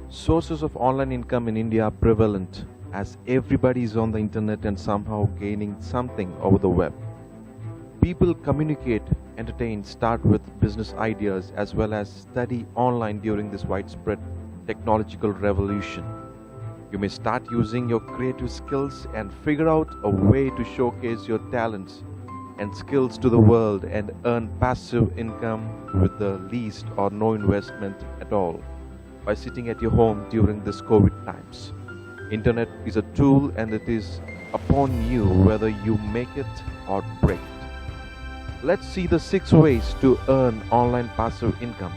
Sources of online income in India are prevalent as everybody is on the internet and somehow gaining something over the web. People communicate, entertain, start with business ideas as well as study online during this widespread technological revolution. You may start using your creative skills and figure out a way to showcase your talents and skills to the world and earn passive income with the least or no investment at all by sitting at your home during this COVID times. Internet is a tool and it is upon you whether you make it or break it. Let's see the 6 ways to earn online passive income.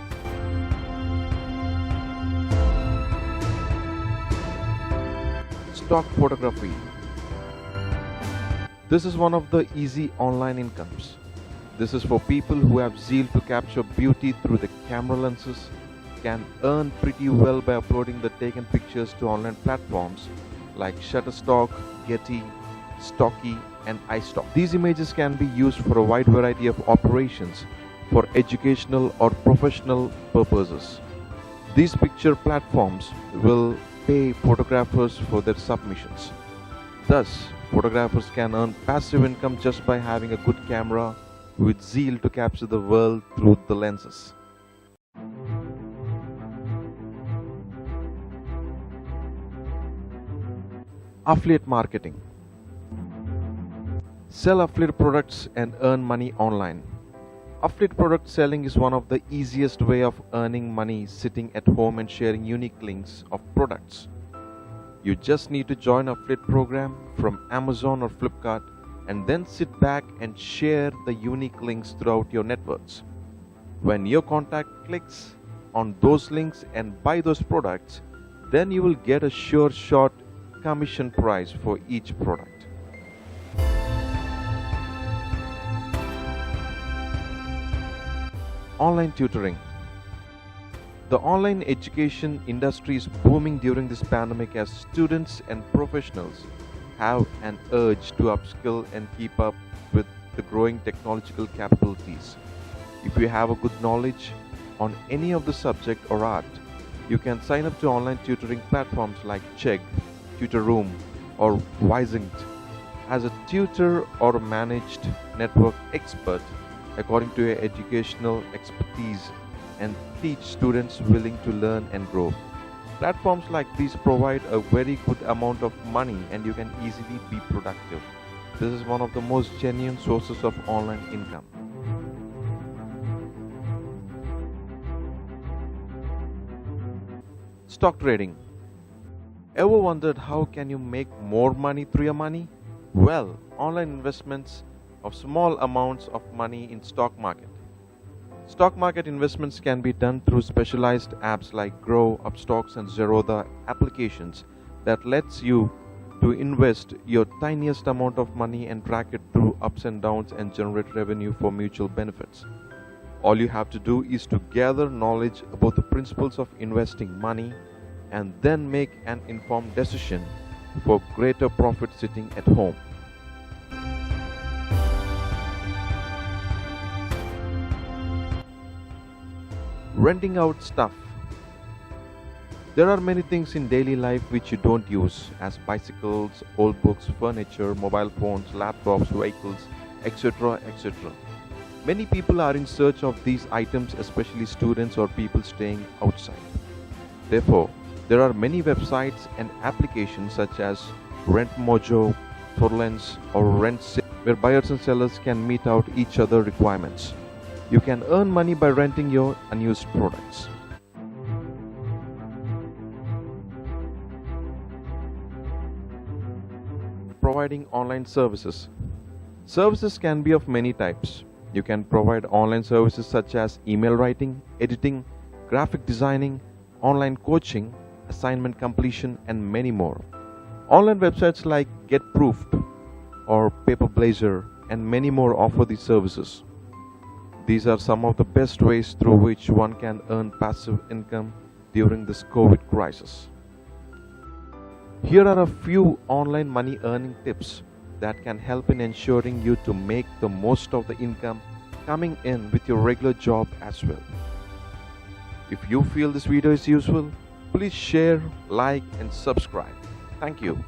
Stock photography. This is one of the easy online incomes. This is for people who have zeal to capture beauty through the camera lenses, can earn pretty well by uploading the taken pictures to online platforms like Shutterstock, Getty, Stocky, and iStock. These images can be used for a wide variety of operations for educational or professional purposes. These picture platforms will pay photographers for their submissions. Thus, photographers can earn passive income just by having a good camera with zeal to capture the world through the lenses. Affiliate marketing. Sell affiliate products and earn money online. Affiliate product selling is one of the easiest way of earning money sitting at home and sharing unique links of products. You just need to join an affiliate program from Amazon or Flipkart and then sit back and share the unique links throughout your networks. When your contact clicks on those links and buy those products, then you will get a sure shot commission price for each product. Online tutoring. The online education industry is booming during this pandemic as students and professionals have an urge to upskill and keep up with the growing technological capabilities. If you have a good knowledge on any of the subject or art, you can sign up to online tutoring platforms like Chegg, Tutoring, or Wisent as a tutor or a managed network expert according to your educational expertise and teach students willing to learn and grow. Platforms like these provide a very good amount of money and you can easily be productive. This is one of the most genuine sources of online income. Stock trading. Ever wondered how can you make more money through your money? Well, online investments of small amounts of money in stock market. Stock market investments can be done through specialized apps like Grow, Upstocks and Zerodha applications that lets you to invest your tiniest amount of money and track it through ups and downs and generate revenue for mutual benefits. All you have to do is to gather knowledge about the principles of investing money and then make an informed decision for greater profit sitting at home. Renting out stuff. There are many things in daily life which you don't use, as bicycles, old books, furniture, mobile phones, laptops, vehicles, etc. etc. Many people are in search of these items, especially students or people staying outside. Therefore, there are many websites and applications such as RentMojo, Thorlens, or RentSafe where buyers and sellers can meet out each other's requirements. You can earn money by renting your unused products. Providing online services. Services can be of many types. You can provide online services such as email writing, editing, graphic designing, online coaching, assignment completion, and many more. Online websites like GetProofed or Paperblazer and many more offer these services. These are some of the best ways through which one can earn passive income during this COVID crisis. Here are a few online money earning tips that can help in ensuring you to make the most of the income coming in with your regular job as well. If you feel this video is useful, Please share, like, and subscribe. Thank you.